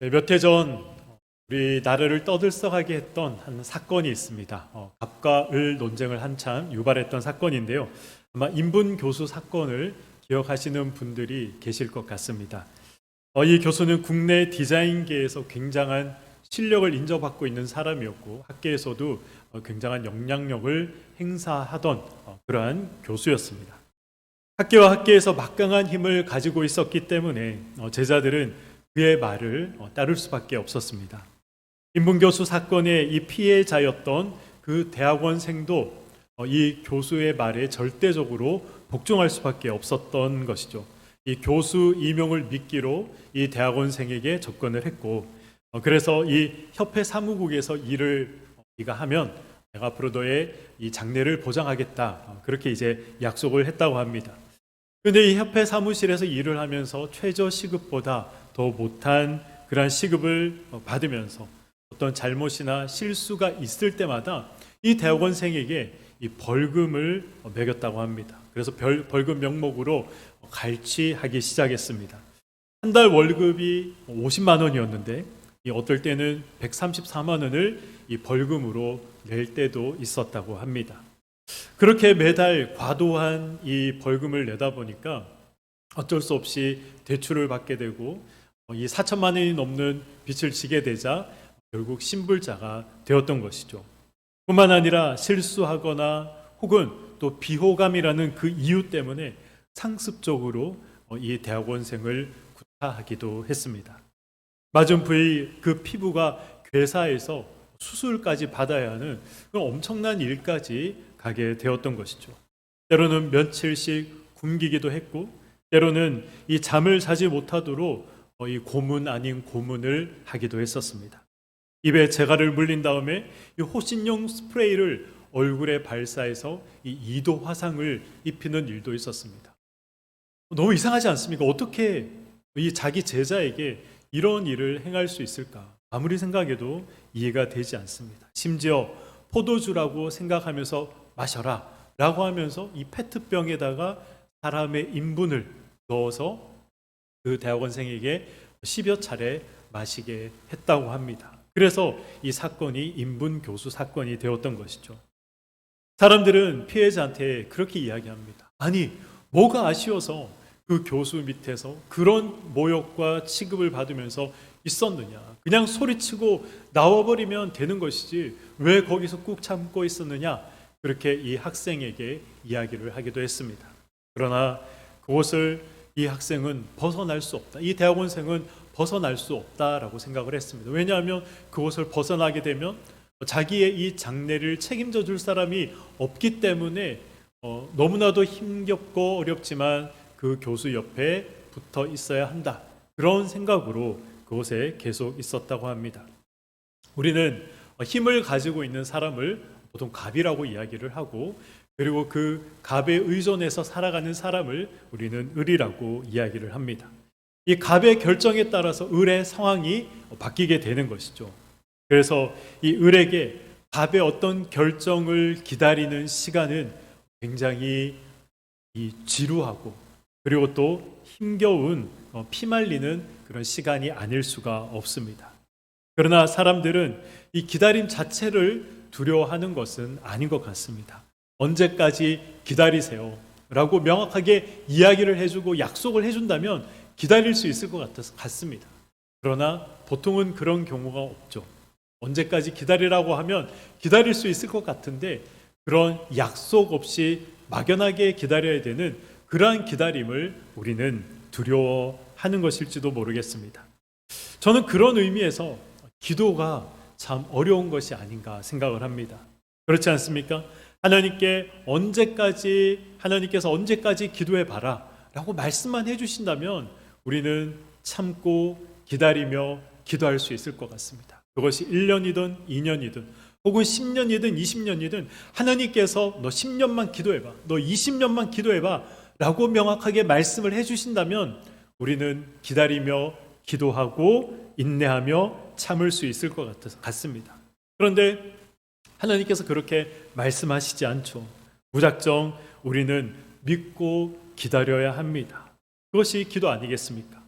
몇 해 전 우리 나라를 떠들썩하게 했던 한 사건이 있습니다. 갑과 을 논쟁을 한참 유발했던 사건인데요. 아마 인분 교수 사건을 기억하시는 분들이 계실 것 같습니다. 이 교수는 국내 디자인계에서 굉장한 실력을 인정받고 있는 사람이었고 학계에서도 굉장한 영향력을 행사하던 그러한 교수였습니다. 학계와 학계에서 막강한 힘을 가지고 있었기 때문에 제자들은 그의 말을 따를 수밖에 없었습니다. 인문교수 사건의 이 피해자였던 그 대학원생도 이 교수의 말에 절대적으로 복종할 수밖에 없었던 것이죠. 이 교수 임용을 미끼로 이 대학원생에게 접근을 했고, 그래서 이 협회 사무국에서 일을 네가 하면 내가 앞으로 너의 이 장래를 보장하겠다, 그렇게 이제 약속을 했다고 합니다. 그런데 이 협회 사무실에서 일을 하면서 최저 시급보다 더 못한 그러한 시급을 받으면서 어떤 잘못이나 실수가 있을 때마다 이 대학원생에게 이 벌금을 매겼다고 합니다. 그래서 벌금 명목으로 갈취하기 시작했습니다. 한 달 월급이 50만 원이었는데 어떨 때는 134만 원을 이 벌금으로 낼 때도 있었다고 합니다. 그렇게 매달 과도한 이 벌금을 내다 보니까 어쩔 수 없이 대출을 받게 되고 이 4천만 원이 넘는 빚을 지게 되자 결국 신불자가 되었던 것이죠. 뿐만 아니라 실수하거나 혹은 또 비호감이라는 그 이유 때문에 상습적으로 이 대학원생을 구타하기도 했습니다. 맞은 부위 그 피부가 괴사해서 수술까지 받아야 하는 그런 엄청난 일까지 가게 되었던 것이죠. 때로는 며칠씩 굶기기도 했고 때로는 이 잠을 자지 못하도록 이 고문 아닌 고문을 하기도 했었습니다. 입에 재갈을 물린 다음에 이 호신용 스프레이를 얼굴에 발사해서 이 2도 화상을 입히는 일도 있었습니다. 너무 이상하지 않습니까? 어떻게 이 자기 제자에게 이런 일을 행할 수 있을까? 아무리 생각해도 이해가 되지 않습니다. 심지어 포도주라고 생각하면서 마셔라 라고 하면서 이 페트병에다가 사람의 인분을 넣어서 그 대학원생에게 10여 차례 마시게 했다고 합니다. 그래서 이 사건이 인분 교수 사건이 되었던 것이죠. 사람들은 피해자한테 그렇게 이야기합니다. 아니, 뭐가 아쉬워서 그 교수 밑에서 그런 모욕과 취급을 받으면서 있었느냐. 그냥 소리치고 나와버리면 되는 것이지 왜 거기서 꾹 참고 있었느냐. 그렇게 이 학생에게 이야기를 하기도 했습니다. 그러나 그것을 이 학생은 벗어날 수 없다. 이 대학원생은 벗어날 수 없다라고 생각을 했습니다. 왜냐하면 그것을 벗어나게 되면 자기의 이 장래를 책임져 줄 사람이 없기 때문에 너무나도 힘겹고 어렵지만 그 교수 옆에 붙어 있어야 한다. 그런 생각으로 그곳에 계속 있었다고 합니다. 우리는 힘을 가지고 있는 사람을 보통 갑이라고 이야기를 하고 그리고 그 갑에 의존해서 살아가는 사람을 우리는 을이라고 이야기를 합니다. 이 갑의 결정에 따라서 을의 상황이 바뀌게 되는 것이죠. 그래서 이 을에게 갑의 어떤 결정을 기다리는 시간은 굉장히 지루하고 그리고 또 힘겨운 피말리는 그런 시간이 아닐 수가 없습니다. 그러나 사람들은 이 기다림 자체를 두려워하는 것은 아닌 것 같습니다. 언제까지 기다리세요 라고 명확하게 이야기를 해주고 약속을 해준다면 기다릴 수 있을 것 같습니다. 그러나 보통은 그런 경우가 없죠. 언제까지 기다리라고 하면 기다릴 수 있을 것 같은데 그런 약속 없이 막연하게 기다려야 되는 그러한 기다림을 우리는 두려워하는 것일지도 모르겠습니다. 저는 그런 의미에서 기도가 참 어려운 것이 아닌가 생각을 합니다. 그렇지 않습니까? 하나님께서 언제까지 기도해 봐라 라고 말씀만 해주신다면 우리는 참고 기다리며 기도할 수 있을 것 같습니다. 그것이 1년이든 2년이든 혹은 10년이든 20년이든 하나님께서 너 10년만 기도해봐, 너 20년만 기도해봐 라고 명확하게 말씀을 해주신다면 우리는 기다리며 기도하고 인내하며 참을 수 있을 것 같습니다. 그런데 하나님께서 그렇게 말씀하시지 않죠. 무작정 우리는 믿고 기다려야 합니다. 그것이 기도 아니겠습니까?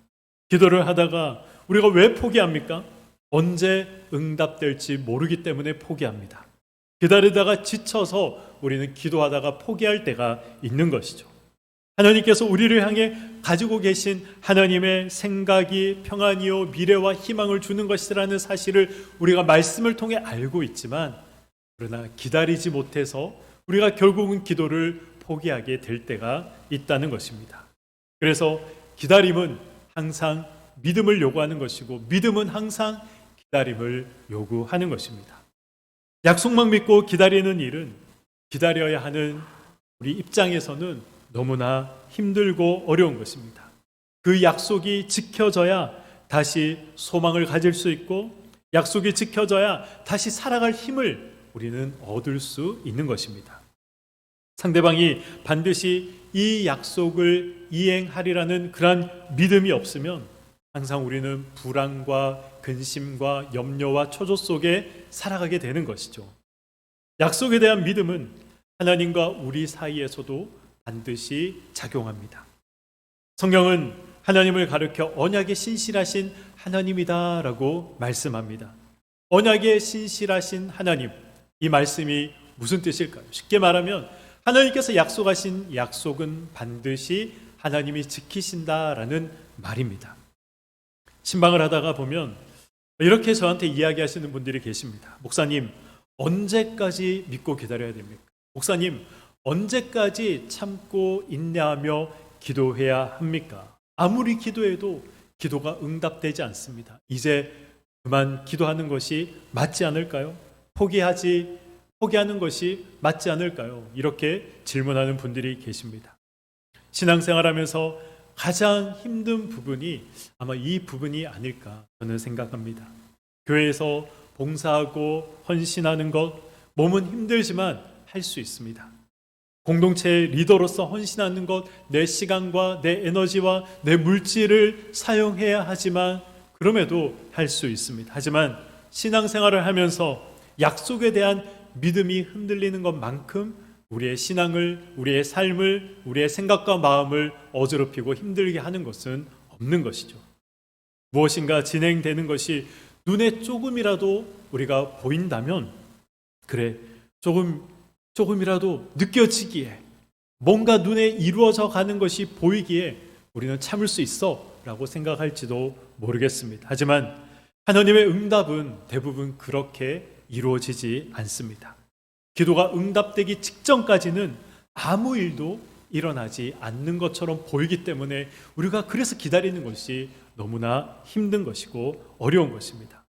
기도를 하다가 우리가 왜 포기합니까? 언제 응답될지 모르기 때문에 포기합니다. 기다리다가 지쳐서 우리는 기도하다가 포기할 때가 있는 것이죠. 하나님께서 우리를 향해 가지고 계신 하나님의 생각이 평안이요 미래와 희망을 주는 것이라는 사실을 우리가 말씀을 통해 알고 있지만, 그러나 기다리지 못해서 우리가 결국은 기도를 포기하게 될 때가 있다는 것입니다. 그래서 기다림은 항상 믿음을 요구하는 것이고, 믿음은 항상 기다림을 요구하는 것입니다. 약속만 믿고 기다리는 일은 기다려야 하는 우리 입장에서는 너무나 힘들고 어려운 것입니다. 그 약속이 지켜져야 다시 소망을 가질 수 있고, 약속이 지켜져야 다시 살아갈 힘을 우리는 얻을 수 있는 것입니다. 상대방이 반드시 이 약속을 이행하리라는 그러한 믿음이 없으면 항상 우리는 불안과 근심과 염려와 초조 속에 살아가게 되는 것이죠. 약속에 대한 믿음은 하나님과 우리 사이에서도 반드시 작용합니다. 성경은 하나님을 가리켜 언약에 신실하신 하나님이다라고 말씀합니다. 언약에 신실하신 하나님, 이 말씀이 무슨 뜻일까요? 쉽게 말하면 하나님께서 약속하신 약속은 반드시 하나님이 지키신다라는 말입니다. 신방을 하다가 보면 이렇게 저한테 이야기하시는 분들이 계십니다. 목사님, 언제까지 믿고 기다려야 됩니까? 목사님, 언제까지 참고 인내하며 기도해야 합니까? 아무리 기도해도 기도가 응답되지 않습니다. 이제 그만 기도하는 것이 맞지 않을까요? 포기하는 것이 맞지 않을까요? 이렇게 질문하는 분들이 계십니다. 신앙생활하면서 가장 힘든 부분이 아마 이 부분이 아닐까 저는 생각합니다. 교회에서 봉사하고 헌신하는 것, 몸은 힘들지만 할 수 있습니다. 공동체의 리더로서 헌신하는 것, 내 시간과 내 에너지와 내 물질을 사용해야 하지만 그럼에도 할 수 있습니다. 하지만 신앙생활을 하면서 약속에 대한 믿음이 흔들리는 것만큼 우리의 신앙을, 우리의 삶을, 우리의 생각과 마음을 어지럽히고 힘들게 하는 것은 없는 것이죠. 무엇인가 진행되는 것이 눈에 조금이라도 우리가 보인다면, 그래, 조금이라도 느껴지기에, 뭔가 눈에 이루어져 가는 것이 보이기에 우리는 참을 수 있어 라고 생각할지도 모르겠습니다. 하지만 하나님의 응답은 대부분 그렇게 이루어지지 않습니다. 기도가 응답되기 직전까지는 아무 일도 일어나지 않는 것처럼 보이기 때문에 우리가 그래서 기다리는 것이 너무나 힘든 것이고 어려운 것입니다.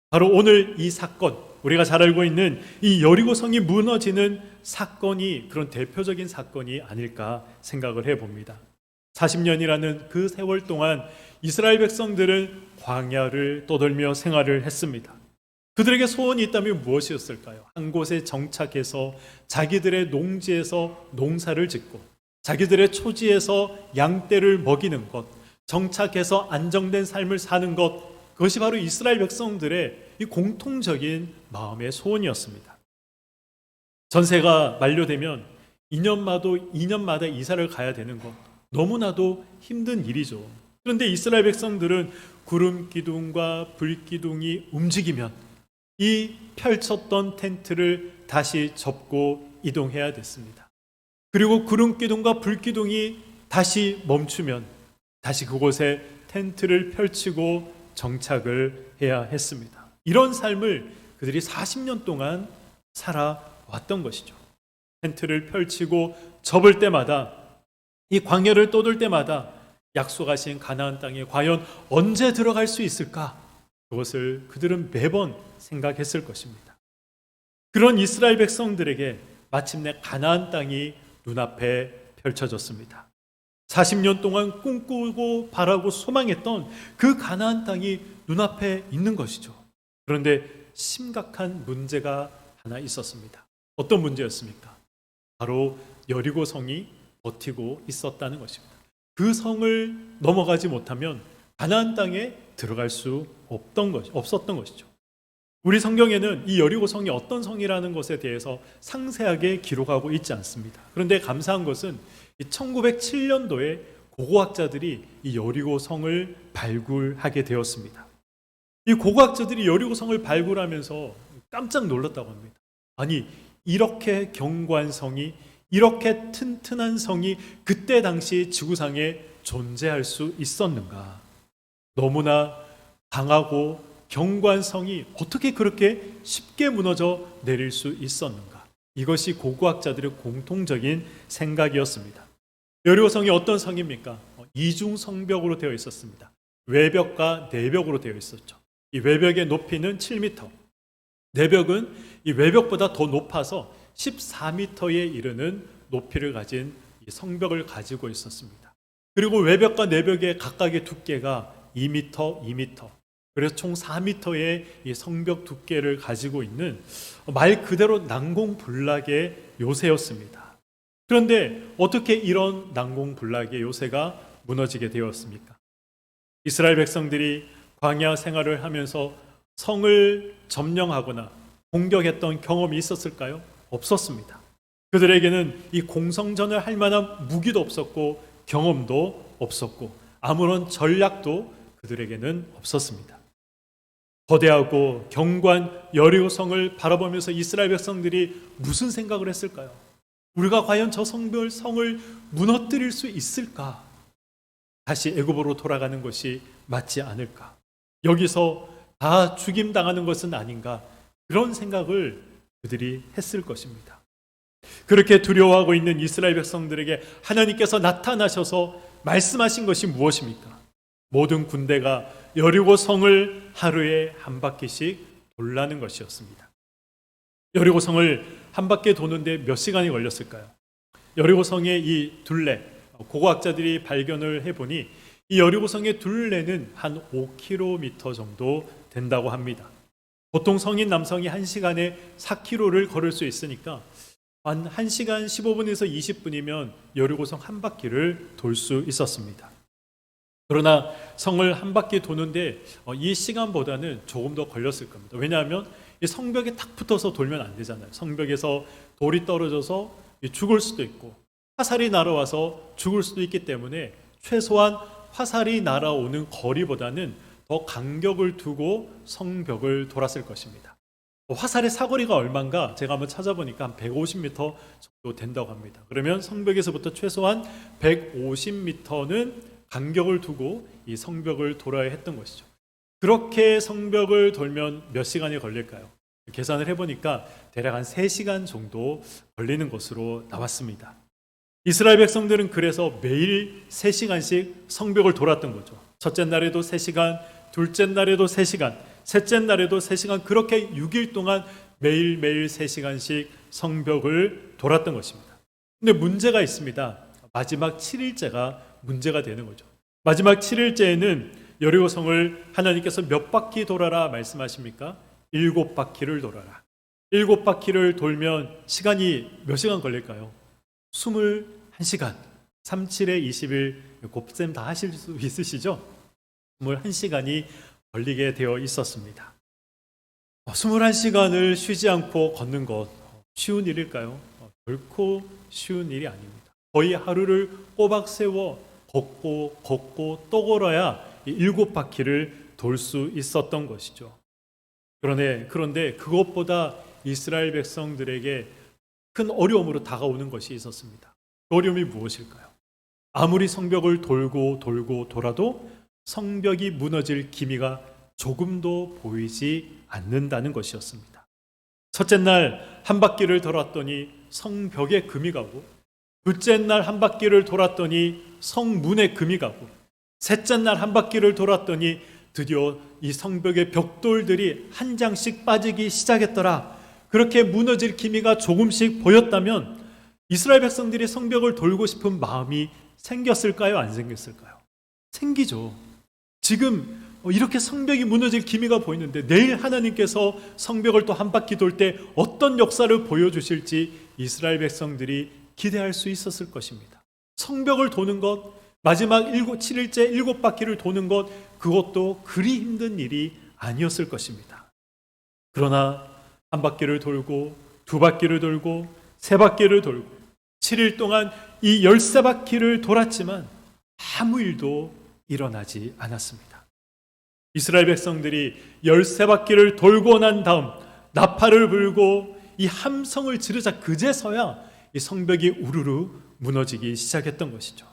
바로 오늘 이 사건, 우리가 잘 알고 있는 이 여리고성이 무너지는 사건이 그런 대표적인 사건이 아닐까 생각을 해봅니다. 40년이라는 그 세월 동안 이스라엘 백성들은 광야를 떠돌며 생활을 했습니다. 그들에게 소원이 있다면 무엇이었을까요? 한 곳에 정착해서 자기들의 농지에서 농사를 짓고 자기들의 초지에서 양떼를 먹이는 것, 정착해서 안정된 삶을 사는 것, 그것이 바로 이스라엘 백성들의 이 공통적인 마음의 소원이었습니다. 전세가 만료되면 2년마다 이사를 가야 되는 것, 너무나도 힘든 일이죠. 그런데 이스라엘 백성들은 구름 기둥과 불 기둥이 움직이면 이 펼쳤던 텐트를 다시 접고 이동해야 됐습니다. 그리고 구름 기둥과 불 기둥이 다시 멈추면 다시 그곳에 텐트를 펼치고 정착을 해야 했습니다. 이런 삶을 그들이 40년 동안 살아왔던 것이죠. 텐트를 펼치고 접을 때마다, 이 광야를 떠돌 때마다 약속하신 가나안 땅에 과연 언제 들어갈 수 있을까? 그것을 그들은 매번 생각했을 것입니다. 그런 이스라엘 백성들에게 마침내 가나안 땅이 눈앞에 펼쳐졌습니다. 40년 동안 꿈꾸고 바라고 소망했던 그 가나안 땅이 눈앞에 있는 것이죠. 그런데 심각한 문제가 하나 있었습니다. 어떤 문제였습니까? 바로 여리고 성이 버티고 있었다는 것입니다. 그 성을 넘어가지 못하면 가나안 땅에 들어갈 수 없었던 것이죠. 우리 성경에는 이 여리고 성이 어떤 성이라는 것에 대해서 상세하게 기록하고 있지 않습니다. 그런데 감사한 것은 1907년도에 고고학자들이 이 여리고 성을 발굴하게 되었습니다. 이 고고학자들이 여리고 성을 발굴하면서 깜짝 놀랐다고 합니다. 아니, 이렇게 견고한 성이, 이렇게 튼튼한 성이 그때 당시 지구상에 존재할 수 있었는가? 너무나 강하고 견고한 성이 어떻게 그렇게 쉽게 무너져 내릴 수 있었는가? 이것이 고고학자들의 공통적인 생각이었습니다. 여리고 성이 어떤 성입니까? 이중 성벽으로 되어 있었습니다. 외벽과 내벽으로 되어 있었죠. 이 외벽의 높이는 7m, 내벽은 이 외벽보다 더 높아서 14m에 이르는 높이를 가진 이 성벽을 가지고 있었습니다. 그리고 외벽과 내벽의 각각의 두께가 2m, 2m, 그래서 총 4m의 이 성벽 두께를 가지고 있는 말 그대로 난공불락의 요새였습니다. 그런데 어떻게 이런 난공불락의 요새가 무너지게 되었습니까? 이스라엘 백성들이 광야 생활을 하면서 성을 점령하거나 공격했던 경험이 있었을까요? 없었습니다. 그들에게는 이 공성전을 할 만한 무기도 없었고 경험도 없었고 아무런 전략도 그들에게는 없었습니다. 거대하고 견고한 여리고 성을 바라보면서 이스라엘 백성들이 무슨 생각을 했을까요? 우리가 과연 저 성을 무너뜨릴 수 있을까? 다시 애굽으로 돌아가는 것이 맞지 않을까? 여기서 다 죽임당하는 것은 아닌가? 그런 생각을 그들이 했을 것입니다. 그렇게 두려워하고 있는 이스라엘 백성들에게 하나님께서 나타나셔서 말씀하신 것이 무엇입니까? 모든 군대가 여리고 성을 하루에 한 바퀴씩 돌라는 것이었습니다. 여리고 성을 한 바퀴 도는데 몇 시간이 걸렸을까요? 여리고 성의 이 둘레, 고고학자들이 발견을 해보니 이 여리고 성의 둘레는 한 5km 정도 된다고 합니다. 보통 성인 남성이 1시간에 4km를 걸을 수 있으니까 한 1시간 15분에서 20분이면 여리고성 한 바퀴를 돌 수 있었습니다. 그러나 성을 한 바퀴 도는데 이 시간보다는 조금 더 걸렸을 겁니다. 왜냐하면 이 성벽에 탁 붙어서 돌면 안 되잖아요. 성벽에서 돌이 떨어져서 죽을 수도 있고 화살이 날아와서 죽을 수도 있기 때문에 최소한 화살이 날아오는 거리보다는 더 간격을 두고 성벽을 돌았을 것입니다. 화살의 사거리가 얼마인가 제가 한번 찾아보니까 한 150m 정도 된다고 합니다. 그러면 성벽에서부터 최소한 150m는 간격을 두고 이 성벽을 돌아야 했던 것이죠. 그렇게 성벽을 돌면 몇 시간이 걸릴까요? 계산을 해보니까 대략 한 3시간 정도 걸리는 것으로 나왔습니다. 이스라엘 백성들은 그래서 매일 3시간씩 성벽을 돌았던 거죠. 첫째 날에도 3시간, 둘째 날에도 3시간, 셋째 날에도 3시간, 그렇게 6일 동안 매일매일 3시간씩 성벽을 돌았던 것입니다. 근데 문제가 있습니다. 마지막 7일째가 문제가 되는 거죠. 마지막 7일째에는 여리고 성을 하나님께서 몇 바퀴 돌아라 말씀하십니까? 7바퀴를 돌아라. 7바퀴를 돌면 시간이 몇 시간 걸릴까요? 21시간. 37에 20일 곱셈 다 하실 수 있으시죠? 21시간이 걸리게 되어 있었습니다. 21시간을 쉬지 않고 걷는 것 쉬운 일일까요? 결코 쉬운 일이 아닙니다. 거의 하루를 꼬박 세워 걷고 또 걸어야 7바퀴를 돌 수 있었던 것이죠. 그런데 그것보다 이스라엘 백성들에게 큰 어려움으로 다가오는 것이 있었습니다. 그 어려움이 무엇일까요? 아무리 성벽을 돌고 돌아도 성벽이 무너질 기미가 조금도 보이지 않는다는 것이었습니다. 첫째 날 한 바퀴를 돌았더니 성벽에 금이 가고, 둘째 날 한 바퀴를 돌았더니 성문에 금이 가고, 셋째 날 한 바퀴를 돌았더니 드디어 이 성벽의 벽돌들이 한 장씩 빠지기 시작했더라. 그렇게 무너질 기미가 조금씩 보였다면 이스라엘 백성들이 성벽을 돌고 싶은 마음이 생겼을까요? 안 생겼을까요? 생기죠. 지금 이렇게 성벽이 무너질 기미가 보이는데 내일 하나님께서 성벽을 또 한 바퀴 돌 때 어떤 역사를 보여주실지 이스라엘 백성들이 기대할 수 있었을 것입니다. 성벽을 도는 것, 마지막 7일째 7바퀴를 도는 것, 그것도 그리 힘든 일이 아니었을 것입니다. 그러나 한 바퀴를 돌고 두 바퀴를 돌고 세 바퀴를 돌고 7일 동안 이 13바퀴를 돌았지만 아무 일도 일어나지 않았습니다. 이스라엘 백성들이 13바퀴를 돌고 난 다음 나팔을 불고 이 함성을 지르자 그제서야 이 성벽이 우르르 무너지기 시작했던 것이죠.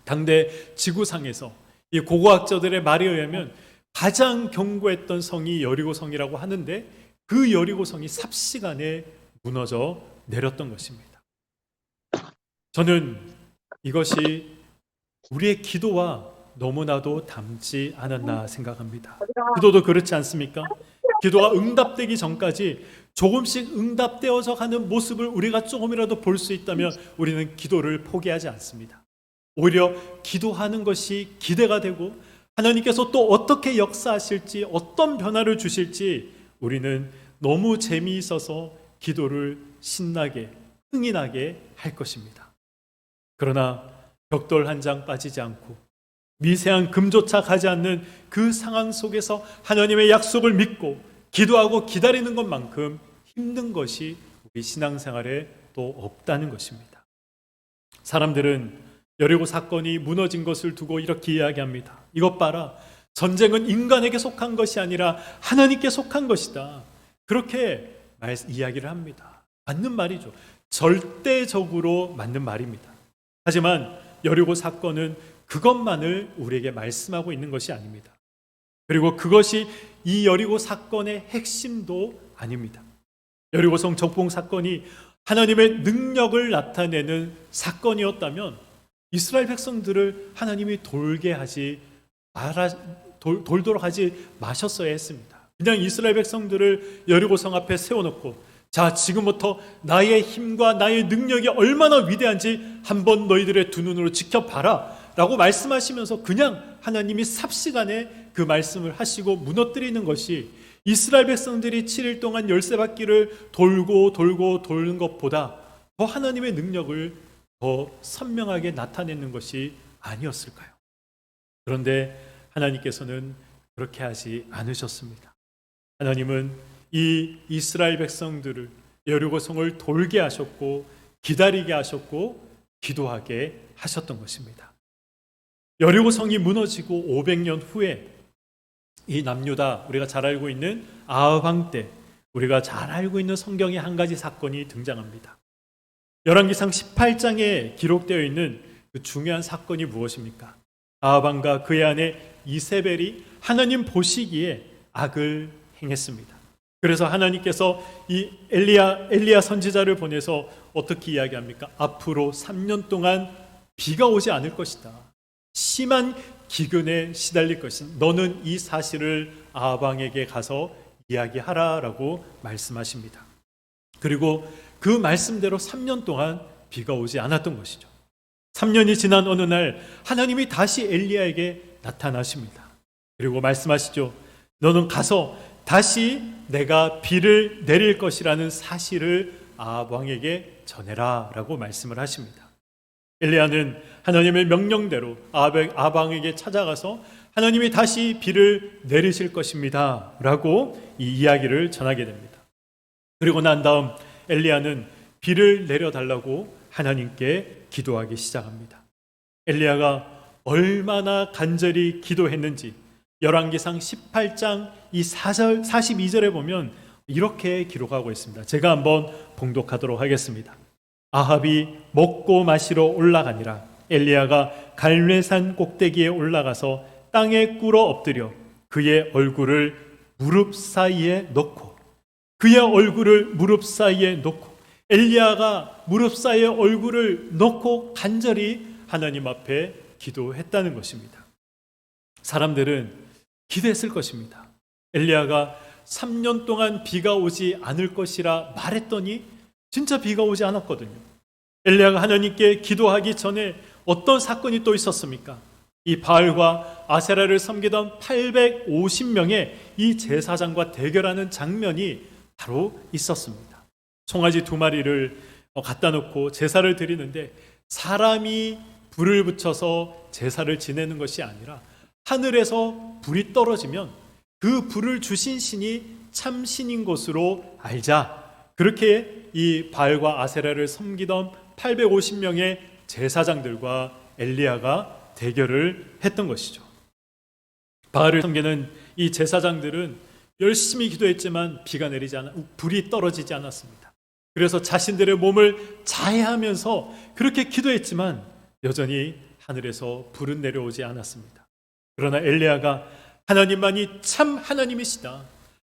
당대 지구상에서 이 고고학자들의 말에 의하면 가장 견고했던 성이 여리고성이라고 하는데 그 여리고성이 삽시간에 무너져 내렸던 것입니다. 저는 이것이 우리의 기도와 너무나도 닮지 않았나 생각합니다. 기도도 그렇지 않습니까? 기도가 응답되기 전까지 조금씩 응답되어서 가는 모습을 우리가 조금이라도 볼 수 있다면 우리는 기도를 포기하지 않습니다. 오히려 기도하는 것이 기대가 되고 하나님께서 또 어떻게 역사하실지 어떤 변화를 주실지 우리는 너무 재미있어서 기도를 신나게 흥이 나게 할 것입니다. 그러나 벽돌 한 장 빠지지 않고 미세한 금조차 가지 않는 그 상황 속에서 하나님의 약속을 믿고 기도하고 기다리는 것만큼 힘든 것이 우리 신앙생활에 또 없다는 것입니다. 사람들은 여리고 사건이 무너진 것을 두고 이렇게 이야기합니다. 이것 봐라, 전쟁은 인간에게 속한 것이 아니라 하나님께 속한 것이다. 그렇게 이야기를 합니다. 맞는 말이죠. 절대적으로 맞는 말입니다. 하지만 여리고 사건은 그것만을 우리에게 말씀하고 있는 것이 아닙니다. 그리고 그것이 이 여리고 사건의 핵심도 아닙니다. 여리고성 적봉 사건이 하나님의 능력을 나타내는 사건이었다면 이스라엘 백성들을 하나님이 돌도록 하지 마셨어야 했습니다. 그냥 이스라엘 백성들을 여리고성 앞에 세워놓고 자, 지금부터 나의 힘과 나의 능력이 얼마나 위대한지 한번 너희들의 두 눈으로 지켜봐라 라고 말씀하시면서 그냥 하나님이 삽시간에 그 말씀을 하시고 무너뜨리는 것이 이스라엘 백성들이 7일 동안 13바퀴를 돌고 도는 것보다 더 하나님의 능력을 더 선명하게 나타내는 것이 아니었을까요? 그런데 하나님께서는 그렇게 하지 않으셨습니다. 하나님은 이 이스라엘 백성들을 여리고성을 돌게 하셨고 기다리게 하셨고 기도하게 하셨던 것입니다. 여리고성이 무너지고 500년 후에 이 남유다 우리가 잘 알고 있는 아합 왕 때 우리가 잘 알고 있는 성경의 한 가지 사건이 등장합니다. 열왕기상 18장에 기록되어 있는 그 중요한 사건이 무엇입니까? 아합 왕과 그의 아내 이세벨이 하나님 보시기에 악을 행했습니다. 그래서 하나님께서 이 엘리야 선지자를 보내서 어떻게 이야기합니까? 앞으로 3년 동안 비가 오지 않을 것이다. 심한 기근에 시달릴 것이다. 너는 이 사실을 아합 왕에게 가서 이야기하라라고 말씀하십니다. 그리고 그 말씀대로 3년 동안 비가 오지 않았던 것이죠. 3년이 지난 어느 날 하나님이 다시 엘리야에게 나타나십니다. 그리고 말씀하시죠. 너는 가서 다시 내가 비를 내릴 것이라는 사실을 아합 왕에게 전해라 라고 말씀을 하십니다. 엘리야는 하나님의 명령대로 아합 왕에게 찾아가서 하나님이 다시 비를 내리실 것입니다 라고 이 이야기를 전하게 됩니다. 그리고 난 다음 엘리야는 비를 내려달라고 하나님께 기도하기 시작합니다. 엘리야가 얼마나 간절히 기도했는지 열왕기상 18장 이 42절에 보면 이렇게 기록하고 있습니다. 제가 한번 봉독하도록 하겠습니다. 아합이 먹고 마시러 올라가니라. 엘리야가 갈멜산 꼭대기에 올라가서 땅에 꿇어 엎드려 그의 얼굴을 무릎 사이에 넣고 엘리야가 무릎 사이에 얼굴을 넣고 간절히 하나님 앞에 기도했다는 것입니다. 사람들은 기대했을 것입니다. 엘리야가 3년 동안 비가 오지 않을 것이라 말했더니 진짜 비가 오지 않았거든요. 엘리야가 하나님께 기도하기 전에 어떤 사건이 또 있었습니까? 이 바알과 아세라를 섬기던 850명의 이 제사장과 대결하는 장면이 바로 있었습니다. 송아지 2마리를 갖다 놓고 제사를 드리는데 사람이 불을 붙여서 제사를 지내는 것이 아니라 하늘에서 불이 떨어지면 그 불을 주신 신이 참 신인 것으로 알자. 그렇게 이 바알과 아세라를 섬기던 850명의 제사장들과 엘리야가 대결을 했던 것이죠. 바알을 섬기는 이 제사장들은 열심히 기도했지만 비가 내리지 않아 불이 떨어지지 않았습니다. 그래서 자신들의 몸을 자해하면서 그렇게 기도했지만 여전히 하늘에서 불은 내려오지 않았습니다. 그러나 엘리야가 하나님만이 참 하나님이시다,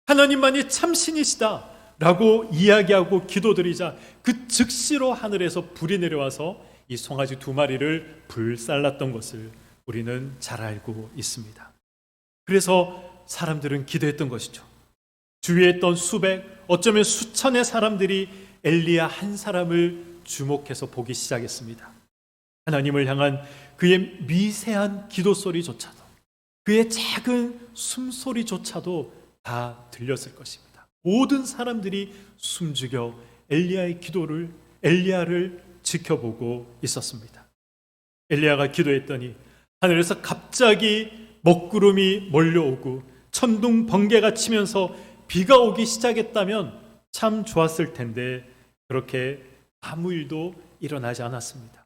하나님만이 참 신이시다 라고 이야기하고 기도드리자 그 즉시로 하늘에서 불이 내려와서 이 송아지 2마리를 불살랐던 것을 우리는 잘 알고 있습니다. 그래서 사람들은 기도했던 것이죠. 주위에 있던 수백, 어쩌면 수천의 사람들이 엘리야 한 사람을 주목해서 보기 시작했습니다. 하나님을 향한 그의 미세한 기도 소리조차도, 그의 작은 숨소리조차도 다 들렸을 것입니다. 모든 사람들이 숨죽여 엘리야를 지켜보고 있었습니다. 엘리야가 기도했더니 하늘에서 갑자기 먹구름이 몰려오고 천둥 번개가 치면서 비가 오기 시작했다면 참 좋았을 텐데 그렇게 아무 일도 일어나지 않았습니다.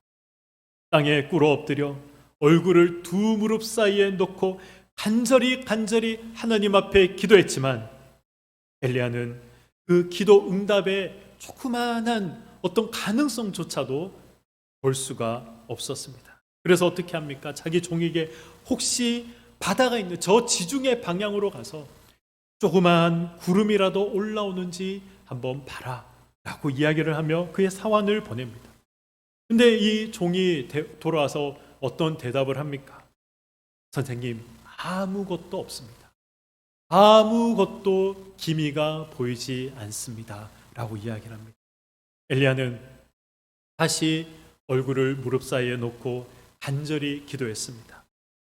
땅에 꿇어 엎드려 얼굴을 2 무릎 사이에 놓고 간절히 하나님 앞에 기도했지만 엘리야는 그 기도 응답의 조그마한 어떤 가능성조차도 볼 수가 없었습니다. 그래서 어떻게 합니까? 자기 종에게 혹시 바다가 있는 저 지중해 방향으로 가서 조그마한 구름이라도 올라오는지 한번 봐라 라고 이야기를 하며 그의 사환을 보냅니다. 근데 이 종이 돌아와서 어떤 대답을 합니까? 선생님, 아무것도 없습니다. 아무것도 기미가 보이지 않습니다 라고 이야기를 합니다. 엘리야는 다시 얼굴을 무릎 사이에 놓고 간절히 기도했습니다.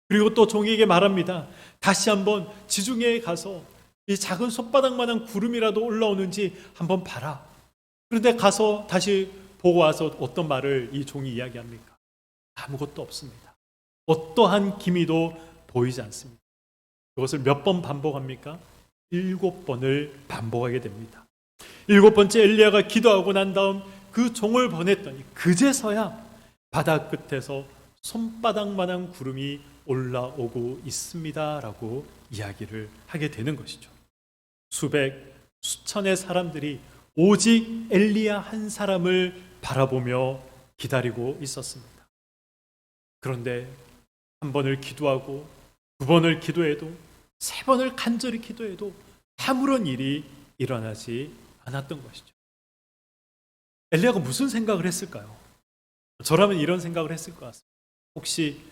그리고 또 종에게 말합니다. 다시 한번 지중해에 가서 이 작은 손바닥만한 구름이라도 올라오는지 한번 봐라. 그런데 가서 다시 보고 와서 어떤 말을 이 종이 이야기합니까? 아무것도 없습니다. 어떠한 기미도 보이지 않습니다. 이것을 몇 번 반복합니까? 7번을 반복하게 됩니다. 7번째 엘리야가 기도하고 난 다음 그 종을 보냈더니 그제서야 바다 끝에서 손바닥만한 구름이 올라오고 있습니다 라고 이야기를 하게 되는 것이죠. 수백, 수천의 사람들이 오직 엘리야 한 사람을 바라보며 기다리고 있었습니다. 그런데 1번을 기도하고 2번을 기도해도 3번을 간절히 기도해도 아무런 일이 일어나지 않았던 것이죠. 엘리야가 무슨 생각을 했을까요? 저라면 이런 생각을 했을 것 같습니다. 혹시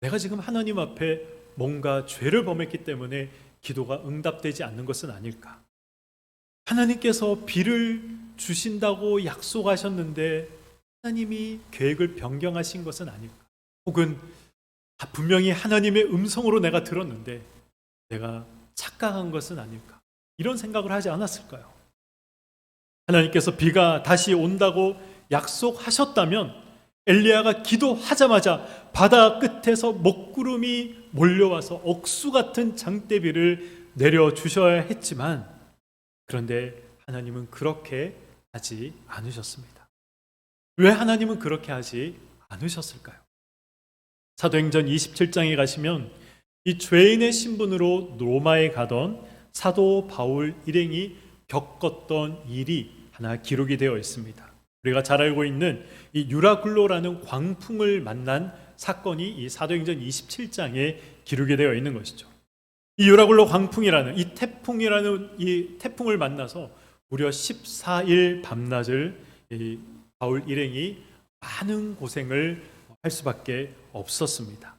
내가 지금 하나님 앞에 뭔가 죄를 범했기 때문에 기도가 응답되지 않는 것은 아닐까? 하나님께서 비를 주신다고 약속하셨는데 하나님이 계획을 변경하신 것은 아닐까? 혹은 분명히 하나님의 음성으로 내가 들었는데 내가 착각한 것은 아닐까? 이런 생각을 하지 않았을까요? 하나님께서 비가 다시 온다고 약속하셨다면 엘리야가 기도하자마자 바다 끝에서 먹구름이 몰려와서 억수 같은 장대비를 내려주셔야 했지만 그런데 하나님은 그렇게 하지 않으셨습니다. 왜 하나님은 그렇게 하지 않으셨을까요? 사도행전 27장에 가시면 이 죄인의 신분으로 로마에 가던 사도 바울 일행이 겪었던 일이 하나 기록이 되어 있습니다. 우리가 잘 알고 있는 이 유라굴로라는 광풍을 만난 사건이 이 사도행전 27장에 기록이 되어 있는 것이죠. 이 유라굴로 광풍이라는 이 태풍을 만나서 무려 14일 밤낮을 이 바울 일행이 많은 고생을 할 수밖에 없었습니다.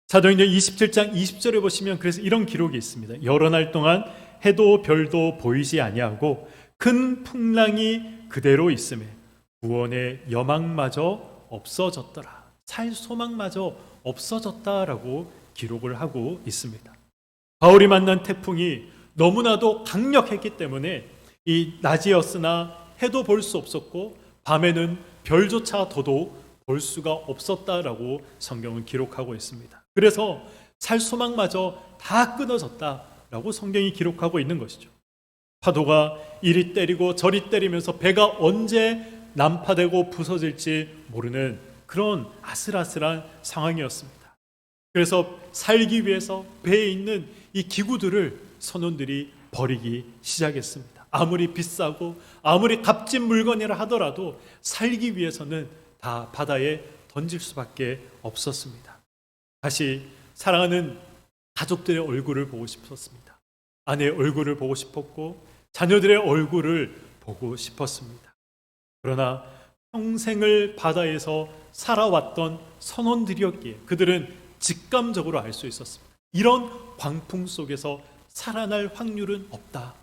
사도행전 27장 20절에 보시면 그래서 이런 기록이 있습니다. 여러 날 동안 해도 별도 보이지 아니하고 큰 풍랑이 그대로 있음에 구원의 여망마저 없어졌더라. 살 소망마저 없어졌다라고 기록을 하고 있습니다. 바울이 만난 태풍이 너무나도 강력했기 때문에 이 낮이었으나 해도 볼 수 없었고 밤에는 별조차 더더욱 볼 수가 없었다라고 성경은 기록하고 있습니다. 그래서 살 소망마저 다 끊어졌다라고 성경이 기록하고 있는 것이죠. 파도가 이리 때리고 저리 때리면서 배가 언제 난파되고 부서질지 모르는 그런 아슬아슬한 상황이었습니다. 그래서 살기 위해서 배에 있는 이 기구들을 선원들이 버리기 시작했습니다. 아무리 비싸고 아무리 값진 물건이라 하더라도 살기 위해서는 다 바다에 던질 수밖에 없었습니다. 다시 사랑하는 가족들의 얼굴을 보고 싶었습니다. 아내의 얼굴을 보고 싶었고 자녀들의 얼굴을 보고 싶었습니다. 그러나 평생을 바다에서 살아왔던 선원들이었기에 그들은 직감적으로 알 수 있었습니다. 이런 광풍 속에서 살아날 확률은 없다.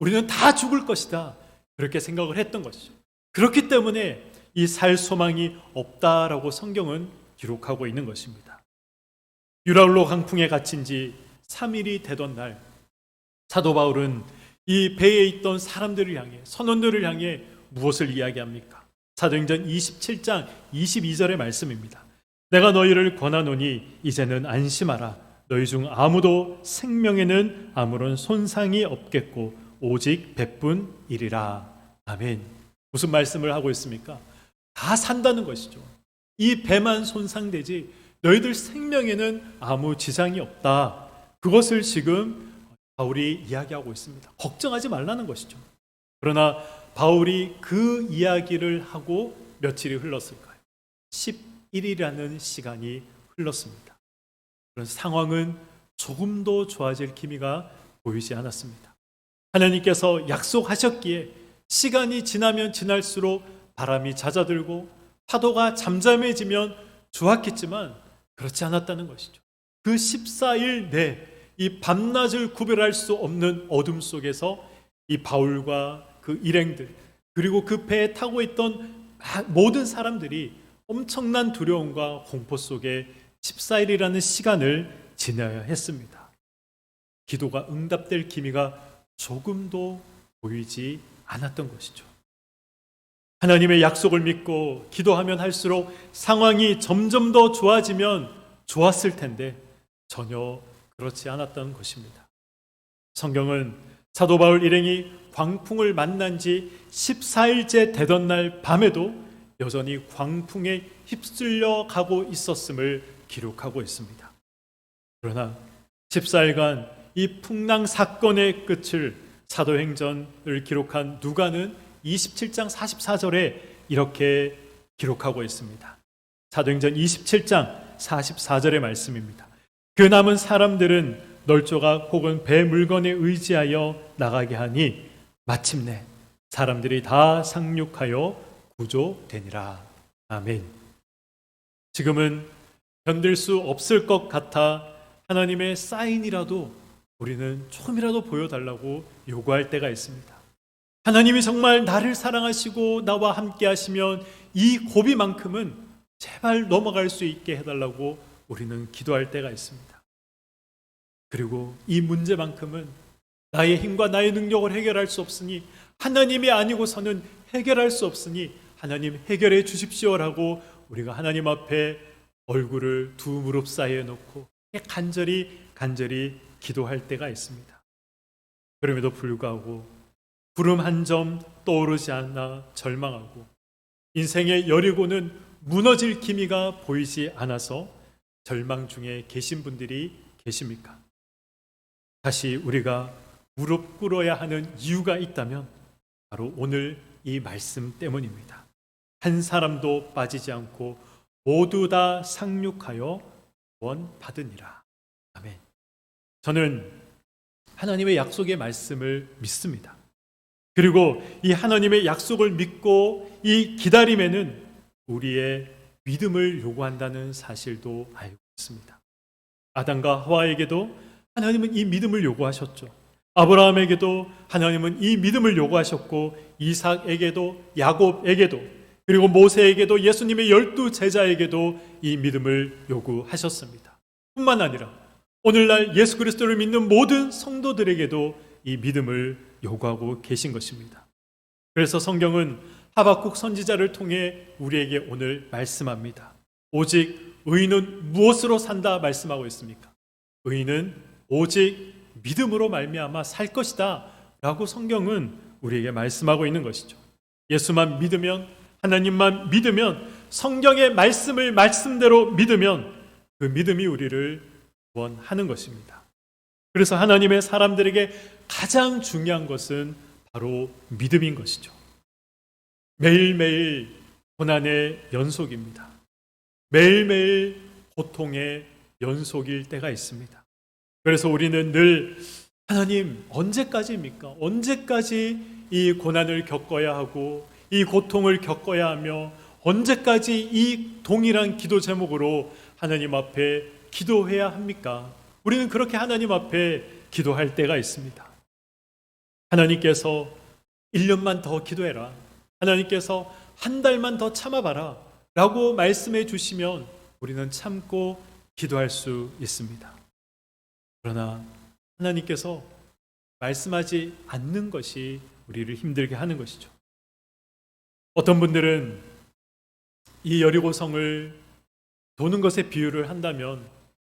우리는 다 죽을 것이다. 그렇게 생각을 했던 것이죠. 그렇기 때문에 이 살 소망이 없다라고 성경은 기록하고 있는 것입니다. 유라울로 강풍에 갇힌 지 3일이 되던 날 사도 바울은 이 배에 있던 사람들을 향해 선원들을 향해 무엇을 이야기합니까? 사도행전 27장 22절의 말씀입니다. 내가 너희를 권하노니 이제는 안심하라. 너희 중 아무도 생명에는 아무런 손상이 없겠고 오직 배뿐이리라. 아멘. 무슨 말씀을 하고 있습니까? 다 산다는 것이죠. 이 배만 손상되지 너희들 생명에는 아무 지장이 없다. 그것을 지금 바울이 이야기하고 있습니다. 걱정하지 말라는 것이죠. 그러나 바울이 그 이야기를 하고 며칠이 흘렀을까요? 11일이라는 시간이 흘렀습니다. 그런 상황은 조금도 좋아질 기미가 보이지 않았습니다. 하나님께서 약속하셨기에 시간이 지나면 지날수록 바람이 잦아들고 파도가 잠잠해지면 좋았겠지만 그렇지 않았다는 것이죠. 그 14일 내 이 밤낮을 구별할 수 없는 어둠 속에서 이 바울과 그 일행들 그리고 그 배에 타고 있던 모든 사람들이 엄청난 두려움과 공포 속에 14일이라는 시간을 지내야 했습니다. 기도가 응답될 기미가 조금도 보이지 않았던 것이죠. 하나님의 약속을 믿고 기도하면 할수록 상황이 점점 더 좋아지면 좋았을 텐데 전혀 그렇지 않았던 것입니다. 성경은 사도 바울 일행이 광풍을 만난 지 14일째 되던 날 밤에도 여전히 광풍에 휩쓸려 가고 있었음을 기록하고 있습니다. 그러나 14일간 이 풍랑 사건의 끝을 사도행전을 기록한 누가는 27장 44절에 이렇게 기록하고 있습니다. 사도행전 27장 44절의 말씀입니다. 그 남은 사람들은 널조각 혹은 배 물건에 의지하여 나가게 하니 마침내 사람들이 다 상륙하여 구조되니라. 아멘. 지금은 견딜 수 없을 것 같아 하나님의 사인이라도 우리는 조금이라도 보여달라고 요구할 때가 있습니다. 하나님이 정말 나를 사랑하시고 나와 함께 하시면 이 고비만큼은 제발 넘어갈 수 있게 해달라고 우리는 기도할 때가 있습니다. 그리고 이 문제만큼은 나의 힘과 나의 능력을 해결할 수 없으니 하나님이 아니고서는 해결할 수 없으니 하나님 해결해 주십시오라고 우리가 하나님 앞에 얼굴을 두 무릎 사이에 놓고 간절히 기도할 때가 있습니다. 그럼에도 불구하고 구름 한 점 떠오르지 않아 절망하고 인생의 여리고는 무너질 기미가 보이지 않아서 절망 중에 계신 분들이 계십니까? 다시 우리가 무릎 꿇어야 하는 이유가 있다면 바로 오늘 이 말씀 때문입니다. 한 사람도 빠지지 않고 모두 다 상륙하여 구원받으니라. 아멘. 저는 하나님의 약속의 말씀을 믿습니다. 그리고 이 하나님의 약속을 믿고 이 기다림에는 우리의 믿음을 요구한다는 사실도 알고 있습니다. 아담과 하와에게도 하나님은 이 믿음을 요구하셨죠. 아브라함에게도 하나님은 이 믿음을 요구하셨고 이삭에게도 야곱에게도 그리고 모세에게도 예수님의 12 제자에게도 이 믿음을 요구하셨습니다. 뿐만 아니라 오늘날 예수 그리스도를 믿는 모든 성도들에게도 이 믿음을 요구하고 계신 것입니다. 그래서 성경은 하박국 선지자를 통해 우리에게 오늘 말씀합니다. 오직 의인은 무엇으로 산다 말씀하고 있습니까? 의인은 오직 믿음으로 말미암아 살 것이다 라고 성경은 우리에게 말씀하고 있는 것이죠. 예수만 믿으면 하나님만 믿으면 성경의 말씀을 말씀대로 믿으면 그 믿음이 우리를 구원하는 것입니다. 그래서 하나님의 사람들에게 가장 중요한 것은 바로 믿음인 것이죠. 매일매일 고난의 연속입니다. 매일매일 고통의 연속일 때가 있습니다. 그래서 우리는 늘 하나님 언제까지입니까? 언제까지 이 고난을 겪어야 하고 이 고통을 겪어야 하며 언제까지 이 동일한 기도 제목으로 하나님 앞에 기도해야 합니까? 우리는 그렇게 하나님 앞에 기도할 때가 있습니다. 하나님께서 1년만 더 기도해라. 하나님께서 한 달만 더 참아봐라 라고 말씀해 주시면 우리는 참고 기도할 수 있습니다. 그러나 하나님께서 말씀하지 않는 것이 우리를 힘들게 하는 것이죠. 어떤 분들은 이 여리고성을 도는 것에 비유를 한다면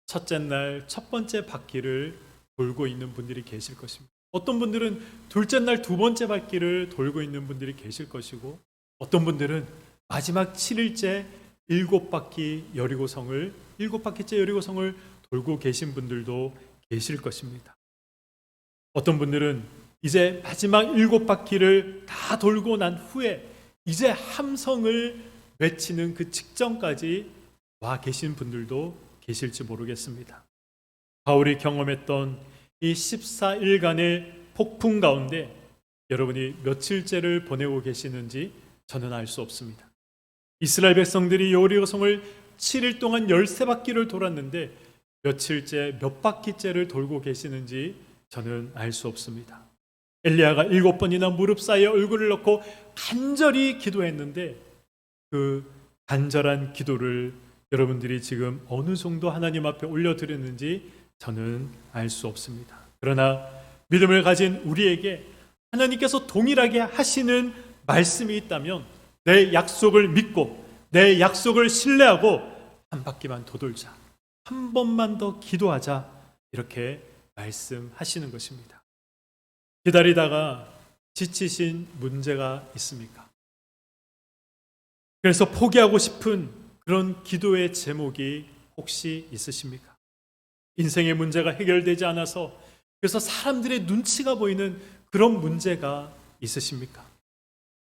첫째 날 첫 번째 바퀴를 돌고 있는 분들이 계실 것입니다. 어떤 분들은 둘째 날 두 번째 바퀴를 돌고 있는 분들이 계실 것이고, 어떤 분들은 마지막 7일째 7바퀴째 여리고성을 돌고 계신 분들도 계실 것입니다. 어떤 분들은 이제 마지막 7바퀴를 다 돌고 난 후에 이제 함성을 외치는 그 직전까지 와 계신 분들도 계실지 모르겠습니다. 바울이 경험했던 이 14일간의 폭풍 가운데 여러분이 며칠째를 보내고 계시는지 저는 알 수 없습니다. 이스라엘 백성들이 여리고성을 7일 동안 13바퀴를 돌았는데 며칠째 몇 바퀴째를 돌고 계시는지 저는 알 수 없습니다. 엘리야가 7번이나 무릎 사이에 얼굴을 넣고 간절히 기도했는데 그 간절한 기도를 여러분들이 지금 어느 정도 하나님 앞에 올려드렸는지 저는 알 수 없습니다. 그러나 믿음을 가진 우리에게 하나님께서 동일하게 하시는 말씀이 있다면 내 약속을 믿고 내 약속을 신뢰하고 한 바퀴만 더 돌자, 한 번만 더 기도하자, 이렇게 말씀하시는 것입니다. 기다리다가 지치신 문제가 있습니까? 그래서 포기하고 싶은 그런 기도의 제목이 혹시 있으십니까? 인생의 문제가 해결되지 않아서 그래서 사람들의 눈치가 보이는 그런 문제가 있으십니까?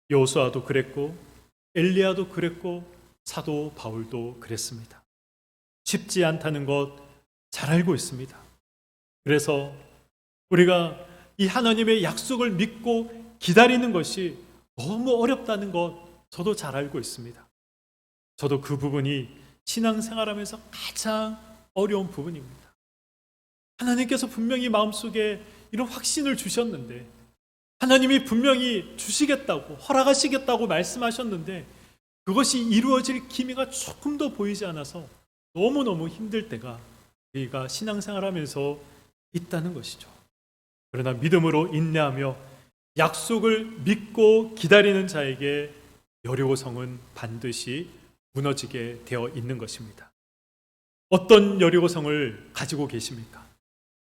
여호수아도 그랬고 엘리야도 그랬고 사도 바울도 그랬습니다. 쉽지 않다는 것 잘 알고 있습니다. 그래서 우리가 이 하나님의 약속을 믿고 기다리는 것이 너무 어렵다는 것 저도 잘 알고 있습니다. 저도 그 부분이 신앙생활하면서 가장 어려운 부분입니다. 하나님께서 분명히 마음속에 이런 확신을 주셨는데, 하나님이 분명히 주시겠다고 허락하시겠다고 말씀하셨는데 그것이 이루어질 기미가 조금도 보이지 않아서 너무너무 힘들 때가 우리가 신앙생활하면서 있다는 것이죠. 그러나 믿음으로 인내하며 약속을 믿고 기다리는 자에게 여리고성은 반드시 무너지게 되어 있는 것입니다. 어떤 여리고성을 가지고 계십니까?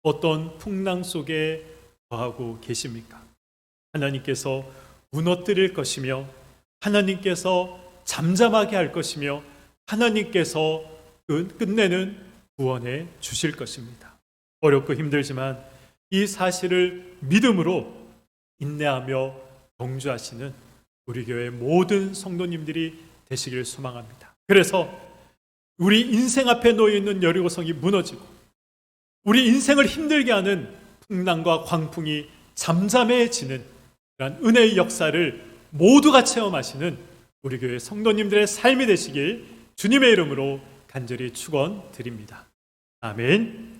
어떤 풍랑 속에 거하고 계십니까? 하나님께서 무너뜨릴 것이며 하나님께서 잠잠하게 할 것이며 하나님께서 끝내는 구원해 주실 것입니다. 어렵고 힘들지만 이 사실을 믿음으로 인내하며 경주하시는 우리 교회 모든 성도님들이 되시길 소망합니다. 그래서 우리 인생 앞에 놓여 있는 여리고성이 무너지고 우리 인생을 힘들게 하는 풍랑과 광풍이 잠잠해지는 그런 은혜의 역사를 모두가 체험하시는 우리 교회 성도님들의 삶이 되시길 주님의 이름으로 간절히 축원드립니다. 아멘.